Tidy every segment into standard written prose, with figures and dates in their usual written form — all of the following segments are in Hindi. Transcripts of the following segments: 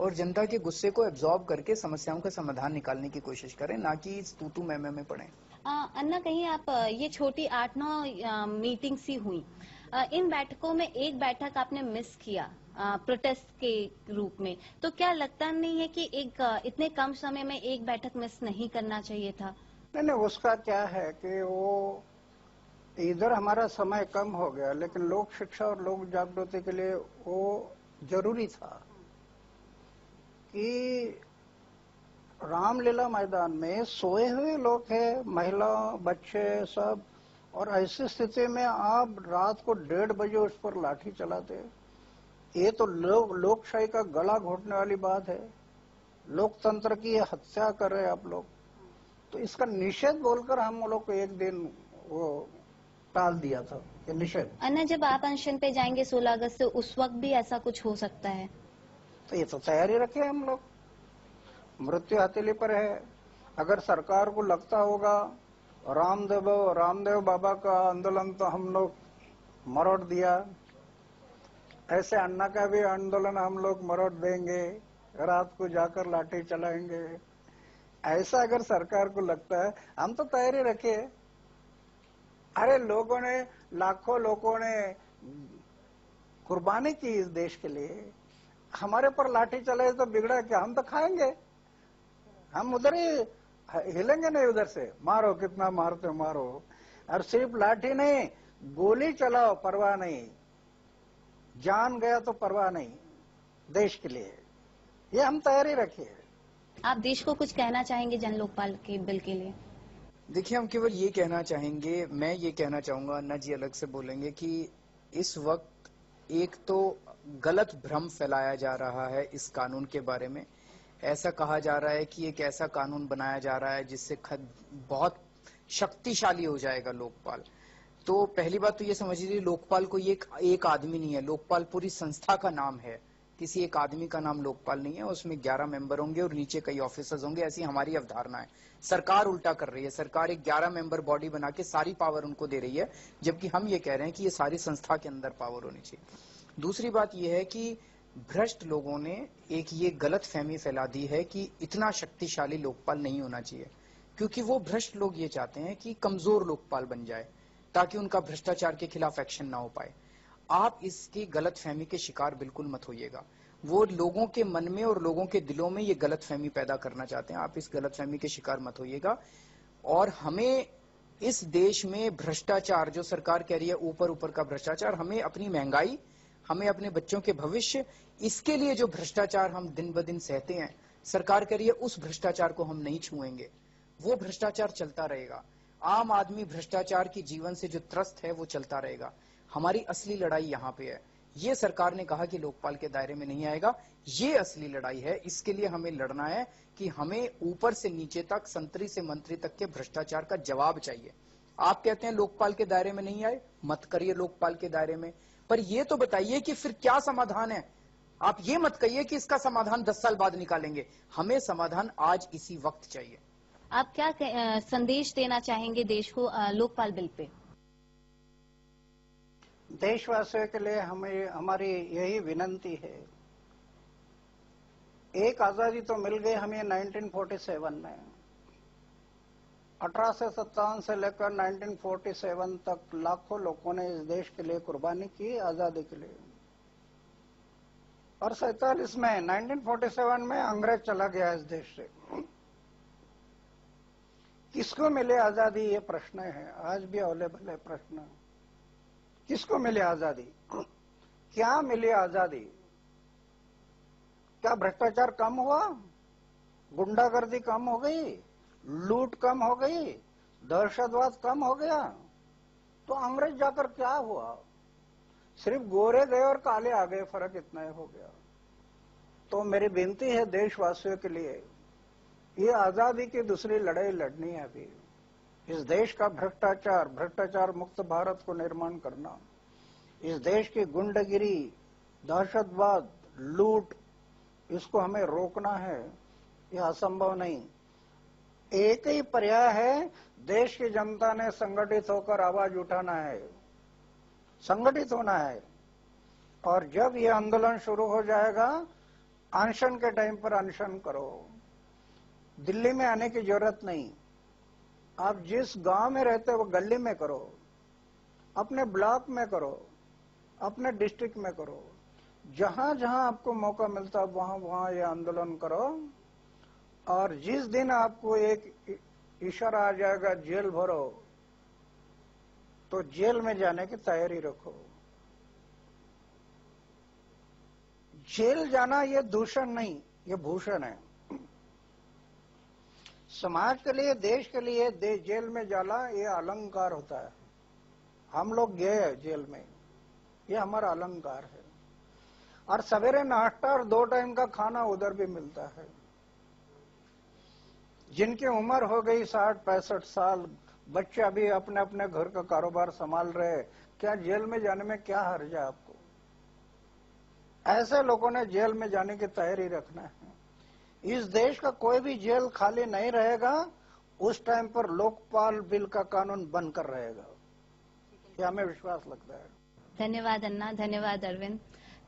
और जनता के गुस्से को एब्जॉर्ब करके समस्याओं का समाधान निकालने की कोशिश करें, ना कि इस तू मैं में पड़े। अन्ना, कहीं आप ये छोटी 8-9 मीटिंग्स ही हुई, इन बैठकों में एक बैठक आपने मिस किया प्रोटेस्ट के रूप में, तो क्या लगता नहीं है कि एक इतने कम समय में एक बैठक मिस नहीं करना चाहिए था? नहीं, उसका क्या है कि वो इधर हमारा समय कम हो गया, लेकिन लोक शिक्षा और लोक जागृति के लिए वो जरूरी था कि रामलीला मैदान में सोए हुए लोग हैं, महिला बच्चे सब, और ऐसी स्थिति में आप रात को 1:30 बजे उस पर लाठी चलाते, ये तो लोकशाही का गला घोटने वाली बात है। लोकतंत्र की हत्या कर रहे आप लोग। तो इसका निषेध बोलकर हम लोग को एक दिन वो टाल दिया था, ये निषेध। अन्ना, जब आप अनशन पे जाएंगे 16 अगस्त से, उस वक्त भी ऐसा कुछ हो सकता है? तो ये तो तैयारी रखे हम लोग, मृत्यु हथेली पर है। अगर सरकार को लगता होगा रामदेव बाबा का आंदोलन तो हम लोग मरोड़ दिया, ऐसे अन्ना का भी आंदोलन हम लोग मरोड़ देंगे, रात को जाकर लाठी चलाएंगे, ऐसा अगर सरकार को लगता है, हम तो तैयारी रखे। अरे लोगों ने, लाखों लोगों ने कुर्बानी की इस देश के लिए, हमारे पर लाठी चलाए तो बिगड़ा क्या? हम तो खाएंगे, हम उधर ही हिलेंगे नहीं, उधर से मारो, कितना मारते मारो। और सिर्फ लाठी नहीं, गोली चलाओ, परवाह नहीं, जान गया तो परवाह नहीं, देश के लिए। ये हम तैयारी रखिए। आप देश को कुछ कहना चाहेंगे जन लोकपाल के बिल के लिए? देखिए, हम केवल ये कहना चाहेंगे, मैं ये कहना चाहूंगा, अन्ना जी अलग से बोलेंगे, कि इस वक्त एक तो गलत भ्रम फैलाया जा रहा है इस कानून के बारे में। ऐसा कहा जा रहा है कि एक ऐसा कानून बनाया जा रहा है जिससे बहुत शक्तिशाली हो जाएगा लोकपाल। तो पहली बात तो ये समझ लीजिए, लोकपाल को ये एक आदमी नहीं है, लोकपाल पूरी संस्था का नाम है, किसी एक आदमी का नाम लोकपाल नहीं है। उसमें 11 मेंबर होंगे और नीचे कई ऑफिसर्स होंगे, ऐसी हमारी अवधारणा है। सरकार उल्टा कर रही है, सरकार एक 11 मेंबर बॉडी बना के सारी पावर उनको दे रही है, जबकि हम ये कह रहे हैं कि ये सारी संस्था के अंदर पावर होनी चाहिए। दूसरी बात यह है कि भ्रष्ट लोगों ने एक ये गलत फहमी फैला दी है कि इतना शक्तिशाली लोकपाल नहीं होना चाहिए, क्योंकि वो भ्रष्ट लोग ये चाहते हैं कि कमजोर लोकपाल बन जाए ताकि उनका भ्रष्टाचार के खिलाफ एक्शन ना हो पाए। आप इसकी गलत फहमी के शिकार बिल्कुल मत होइएगा। वो लोगों के मन में और लोगों के दिलों में ये गलत फहमी पैदा करना चाहते हैं, आप इस गलत फहमी के शिकार मत होइएगा। और हमें इस देश में भ्रष्टाचार, जो सरकार कह रही है ऊपर ऊपर का भ्रष्टाचार, हमें अपनी महंगाई, हमें अपने बच्चों के भविष्य, इसके लिए जो भ्रष्टाचार हम दिन ब दिन सहते हैं, सरकार कह रही है उस भ्रष्टाचार को हम नहीं छुएंगे, वो भ्रष्टाचार चलता रहेगा। आम आदमी भ्रष्टाचार की जीवन से जो त्रस्त है वो चलता रहेगा। हमारी असली लड़ाई यहाँ पे है। ये सरकार ने कहा कि लोकपाल के दायरे में नहीं आएगा, ये असली लड़ाई है। इसके लिए हमें लड़ना है कि हमें ऊपर से नीचे तक, संतरी से मंत्री तक के भ्रष्टाचार का जवाब चाहिए। आप कहते हैं लोकपाल के दायरे में नहीं आए, मत करिए लोकपाल के दायरे में, पर यह तो बताइए कि फिर क्या समाधान है। आप ये मत कहिए कि इसका समाधान 10 साल बाद निकालेंगे, हमें समाधान आज इसी वक्त चाहिए। आप क्या संदेश देना चाहेंगे देश को लोकपाल बिल पे? देशवासियों के लिए हमें, हमारी यही विनंती है, एक आजादी तो मिल गई हमें 1947 में। 1857 से लेकर 1947 तक लाखों लोगों ने इस देश के लिए कुर्बानी की, आजादी के लिए। और 47 में, 1947 में अंग्रेज चला गया इस देश से। किसको मिले आजादी, ये प्रश्न है, आज भी अवेलेबल है प्रश्न। किसको मिले आजादी? क्या मिली आजादी? क्या भ्रष्टाचार कम हुआ? गुंडागर्दी कम हो गई? लूट कम हो गई? दहशतवाद कम हो गया? तो अंग्रेज जाकर क्या हुआ? सिर्फ गोरे गए और काले आ गए, फर्क इतना ही हो गया। तो मेरी विनती है देशवासियों के लिए, ये आजादी की दूसरी लड़ाई लड़नी है अभी। इस देश का भ्रष्टाचार मुक्त भारत को निर्माण करना, इस देश की गुंडागिरी, दहशतवाद, लूट, इसको हमें रोकना है। यह असंभव नहीं। एक ही पर्याय है, देश की जनता ने संगठित होकर आवाज उठाना है, संगठित होना है। और जब यह आंदोलन शुरू हो जाएगा अनशन के टाइम पर अनशन करो। दिल्ली में आने की जरूरत नहीं, आप जिस गांव में रहते हो वो गली में करो, अपने ब्लॉक में करो, अपने डिस्ट्रिक्ट में करो, जहां जहां आपको मौका मिलता वहां वहां ये आंदोलन करो। और जिस दिन आपको एक इशारा आ जाएगा जेल भरो, तो जेल में जाने की तैयारी रखो। जेल जाना ये दूषण नहीं, ये भूषण है। समाज के लिए, देश के लिए जेल में जाना ये अलंकार होता है। हम लोग गए जेल में, ये हमारा अलंकार है। और सवेरे नाश्ता और 2 टाइम का खाना उधर भी मिलता है। जिनकी उम्र हो गई 60-65 साल, बच्चे अभी अपने अपने घर का कारोबार संभाल रहे, क्या जेल में जाने में क्या हर्ज है आपको? ऐसे लोगों ने जेल में जाने की तैयारी रखना है। इस देश का कोई भी जेल खाली नहीं रहेगा उस टाइम पर लोकपाल बिल का कानून बनकर रहेगा, ये हमें विश्वास लगता है। धन्यवाद अन्ना, धन्यवाद अरविंद।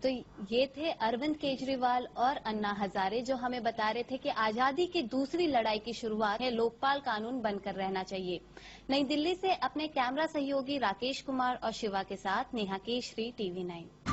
तो ये थे अरविंद केजरीवाल और अन्ना हजारे, जो हमें बता रहे थे कि आजादी की दूसरी लड़ाई की शुरुआत है, लोकपाल कानून बनकर रहना चाहिए। नई दिल्ली से अपने कैमरा सहयोगी राकेश कुमार और शिवा के साथ नेहा केशरी, TV9।